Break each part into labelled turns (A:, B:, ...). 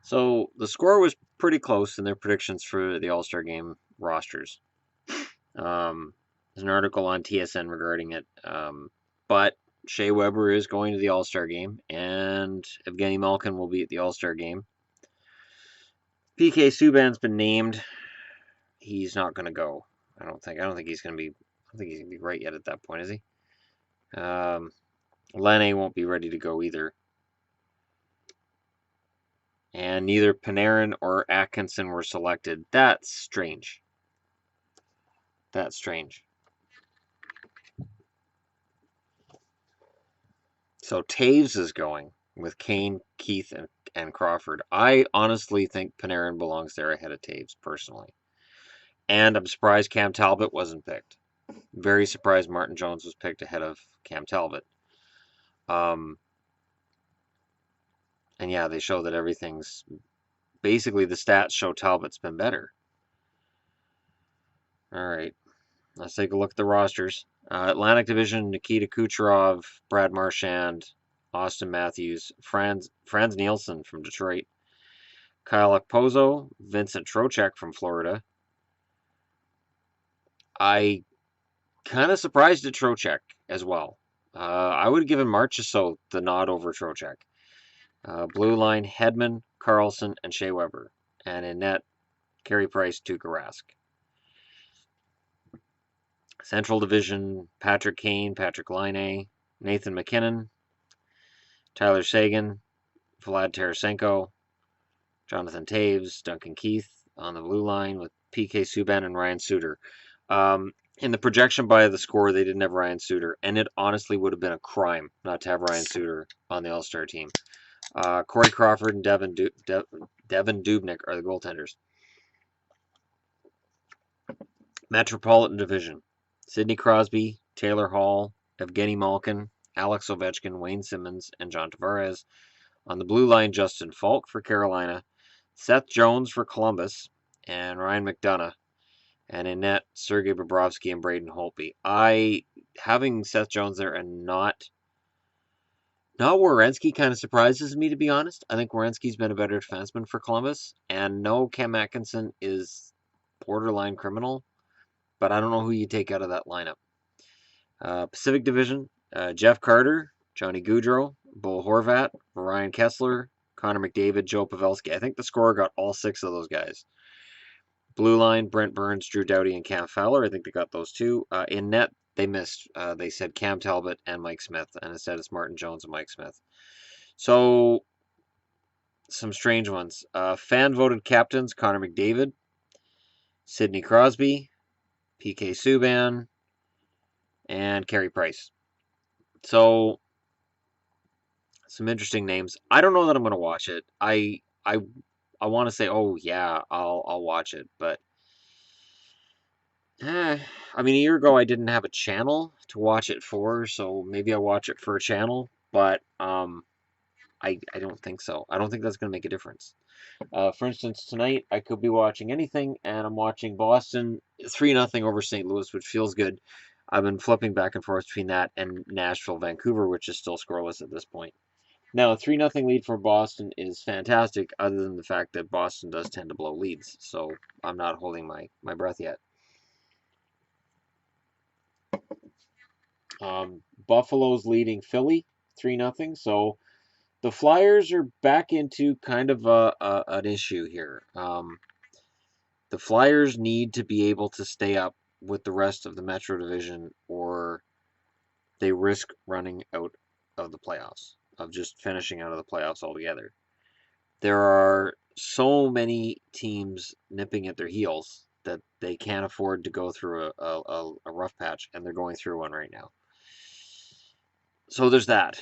A: So the score was pretty close in their predictions for the All-Star game rosters. There's an article on TSN regarding it. But Shea Weber is going to the All-Star game, and Evgeny Malkin will be at the All-Star game. PK Subban's been named. He's not going to go. I don't think he's going to be. I don't think he's going to be right yet at that point, is he? Lenne won't be ready to go either. And neither Panarin or Atkinson were selected. That's strange. That's strange. So Taves is going with Kane, Keith, and Crawford. I honestly think Panarin belongs there ahead of Taves, personally. And I'm surprised Cam Talbot wasn't picked. Very surprised Martin Jones was picked ahead of Cam Talbot. And yeah, they show that everything's... Basically, the stats show Talbot's been better. All right. Let's take a look at the rosters. Atlantic Division, Nikita Kucherov, Brad Marchand, Austin Matthews, Franz Nielsen from Detroit, Kyle Okposo, Vincent Trocheck from Florida. I kind of surprised at Trocheck as well. I would have given Marchessault the nod over Trocheck. Blue line, Hedman, Carlson, and Shea Weber. And in net, Carey Price, Tuukka Rask. Central Division, Patrick Kane, Patrick Laine, Nathan MacKinnon, Tyler Seguin, Vlad Tarasenko, Jonathan Taves, Duncan Keith on the blue line with PK Subban and Ryan Suter. In the projection by the score, they didn't have Ryan Suter, and it honestly would have been a crime not to have Ryan Suter on the All-Star team. Corey Crawford and Devin Dubnyk are the goaltenders. Metropolitan Division, Sidney Crosby, Taylor Hall, Evgeny Malkin, Alex Ovechkin, Wayne Simmons, and John Tavares. On the blue line, Justin Falk for Carolina, Seth Jones for Columbus, and Ryan McDonough. And in net, Sergei Bobrovsky and Braden Holtby. Having Seth Jones there and not Werenski kind of surprises me, to be honest. I think Werenski's been a better defenseman for Columbus. And no, Cam Atkinson is borderline criminal, but I don't know who you take out of that lineup. Pacific Division, Jeff Carter, Johnny Gaudreau, Bo Horvat, Ryan Kessler, Connor McDavid, Joe Pavelski. I think the scorer got all 6 of those guys. Blue line, Brent Burns, Drew Doughty, and Cam Fowler. I think they got those 2. In net, they missed. They said Cam Talbot and Mike Smith, and instead it's Martin Jones and Mike Smith. So, some strange ones. Fan-voted captains, Connor McDavid, Sidney Crosby, PK Subban, and Carey Price. So, some interesting names. I don't know that I'm going to watch it. I want to say, oh yeah, I'll watch it, but I mean, a year ago I didn't have a channel to watch it for, so maybe I'll watch it for a channel, but I don't think so. I don't think that's going to make a difference. For instance, tonight I could be watching anything, and I'm watching Boston 3-0 over St. Louis, which feels good. I've been flipping back and forth between that and Nashville, Vancouver, which is still scoreless at this point. Now, a 3-0 lead for Boston is fantastic, other than the fact that Boston does tend to blow leads, so I'm not holding my breath yet. Buffalo's leading Philly 3-0, so the Flyers are back into kind of an issue here. The Flyers need to be able to stay up with the rest of the Metro Division, or they risk running out of the playoffs, of just finishing out of the playoffs altogether. There are so many teams nipping at their heels that they can't afford to go through a rough patch, and they're going through one right now. So there's that.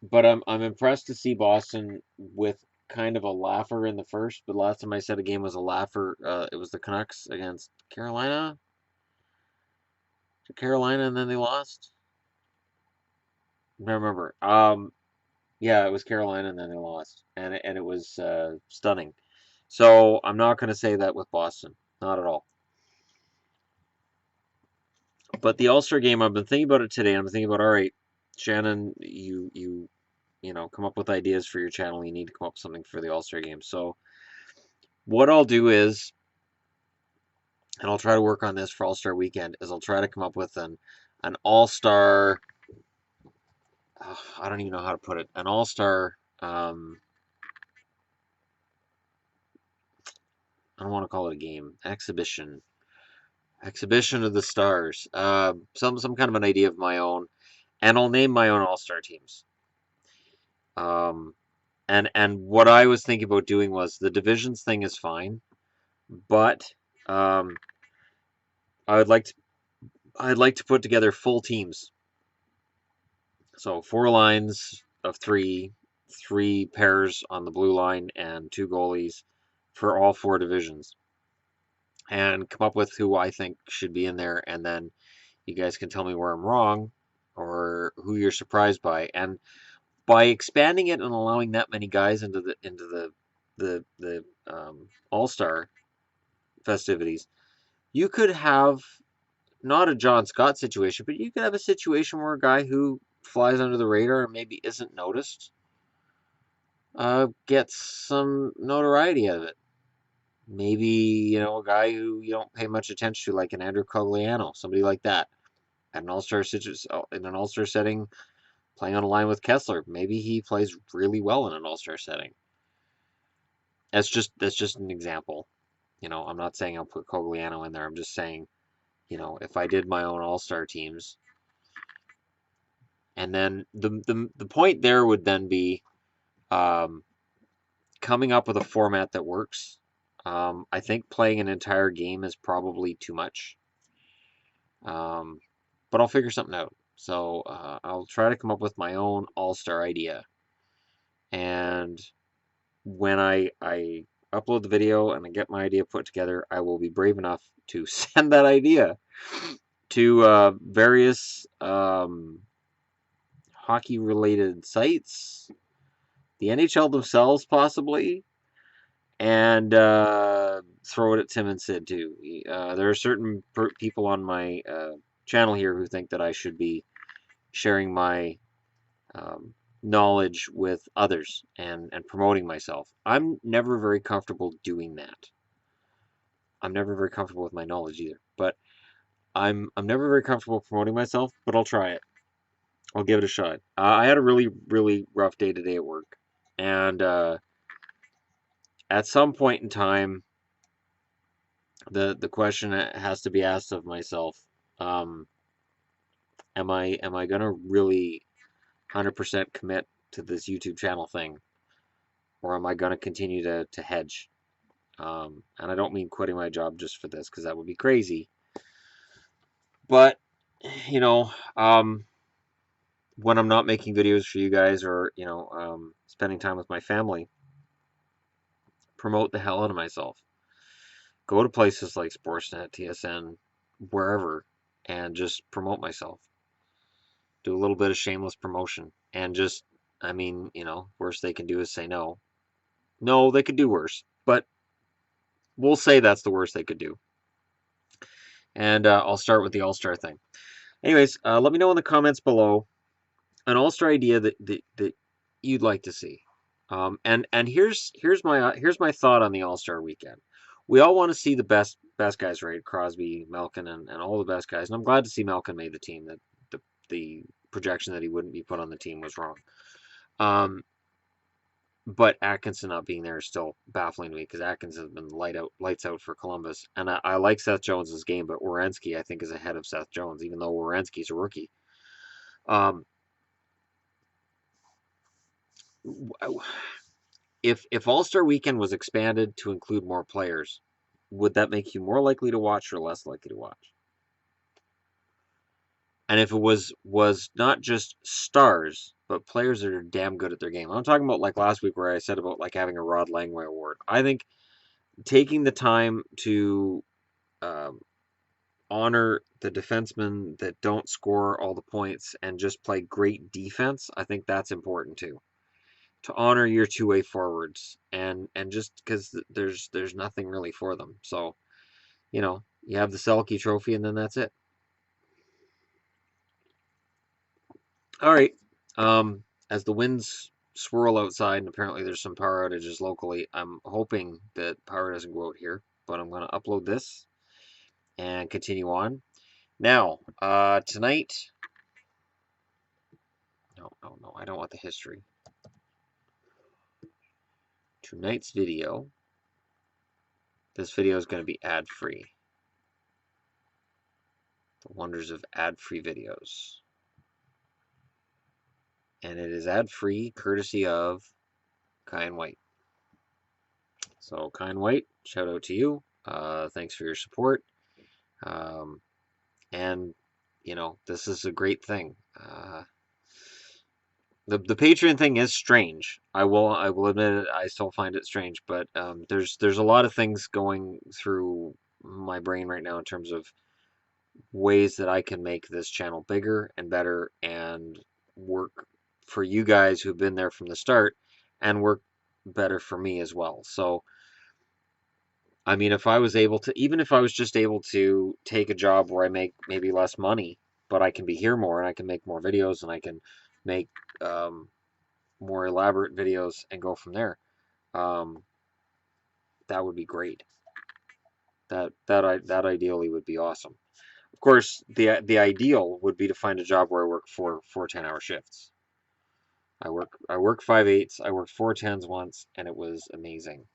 A: But I'm impressed to see Boston with kind of a laugher in the first. But last time I said a game was a laugher, it was the Canucks against Carolina. And then they lost. I remember. Yeah, it was Carolina, and then they lost, and it was stunning. So I'm not going to say that with Boston, not at all. But the All-Star game, I've been thinking about it today. I'm thinking about, all right, Shannon, you come up with ideas for your channel, you need to come up with something for the All-Star game. So what I'll do is, and I'll try to work on this for All-Star weekend, is I'll try to come up with an All-Star, I don't even know how to put it, an All-Star, I don't want to call it a game, exhibition of the stars, some kind of an idea of my own, and I'll name my own All-Star teams. And what I was thinking about doing was the divisions thing is fine, but um, I'd like to put together full teams. So 4 lines of three pairs on the blue line, and 2 goalies for all 4 divisions, and come up with who I think should be in there, and then you guys can tell me where I'm wrong or who you're surprised by. And by expanding it and allowing that many guys into the All-Star festivities, you could have not a John Scott situation, but you could have a situation where a guy who flies under the radar and maybe isn't noticed gets some notoriety out of it. Maybe, a guy who you don't pay much attention to, like an Andrew Cogliano, somebody like that, at an All-Star in an All-Star setting, playing on a line with Kessler. Maybe he plays really well in an All-Star setting. That's just an example. I'm not saying I'll put Cogliano in there. I'm just saying, if I did my own All-Star teams, and then the point there would then be um, coming up with a format that works. I think playing an entire game is probably too much, but I'll figure something out. So I'll try to come up with my own All-Star idea, and when I upload the video and I get my idea put together, I will be brave enough to send that idea to various hockey-related sites, the NHL themselves possibly, and throw it at Tim and Sid too. There are certain people on my channel here who think that I should be sharing my knowledge with others and promoting myself. I'm never very comfortable doing that. I'm never very comfortable with my knowledge either, but I'm never very comfortable promoting myself, but I'll try it. I'll give it a shot. I had a really, really rough day today at work, and at some point in time, the question has to be asked of myself: um, am I gonna really 100% commit to this YouTube channel thing, or am I gonna continue to hedge? And I don't mean quitting my job just for this, because that would be crazy. But you know, um, when I'm not making videos for you guys, or spending time with my family, promote the hell out of myself. Go to places like Sportsnet, TSN, wherever, and just promote myself. Do a little bit of shameless promotion, and just, I mean, worst they can do is say no. No, they could do worse, but we'll say that's the worst they could do. And I'll start with the All-Star thing. Anyways, let me know in the comments below an All-Star idea that you'd like to see. And here's my thought on the All-Star weekend. We all want to see the best guys, right? Crosby, Malkin, and all the best guys. And I'm glad to see Malkin made the team. That the projection that he wouldn't be put on the team was wrong. But Atkinson not being there is still baffling to me, because Atkins has been lights out for Columbus. And I like Seth Jones's game, but Werenski I think is ahead of Seth Jones, even though Werenski's a rookie. If All-Star Weekend was expanded to include more players, would that make you more likely to watch or less likely to watch? And if it was not just stars, but players that are damn good at their game. I'm talking about like last week where I said about like having a Rod Langway award. I think taking the time to honor the defensemen that don't score all the points and just play great defense, I think that's important too. To honor your two-way forwards, and just because there's nothing really for them. So, you have the Selke Trophy, and then that's it. All right. as the winds swirl outside, and apparently there's some power outages locally, I'm hoping that power doesn't go out here, but I'm going to upload this and continue on. Now, tonight, no, I don't want the history. Tonight's video, this video is going to be ad-free. The wonders of ad-free videos. And it is ad-free, courtesy of Kai and White. So, Kai and White, shout out to you. Thanks for your support. And, you know, this is a great thing. The Patreon thing is strange. I will admit it. I still find it strange, but there's a lot of things going through my brain right now in terms of ways that I can make this channel bigger and better and work for you guys who've been there from the start and work better for me as well. So, I mean, if I was able to, even if I was just able to take a job where I make maybe less money, but I can be here more and I can make more videos and I can make more elaborate videos and go from there, that would be great. That ideally would be awesome. Of course, the ideal would be to find a job where I work four 10-hour shifts. I work 5/8s. I worked 4 10s once, and it was amazing.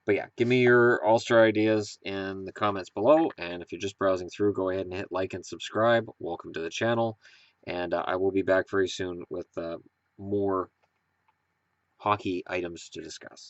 A: But yeah, give me your AllStar ideas in the comments below, and if you're just browsing through, go ahead and hit like and subscribe. Welcome to the channel, and I will be back very soon with more hockey items to discuss.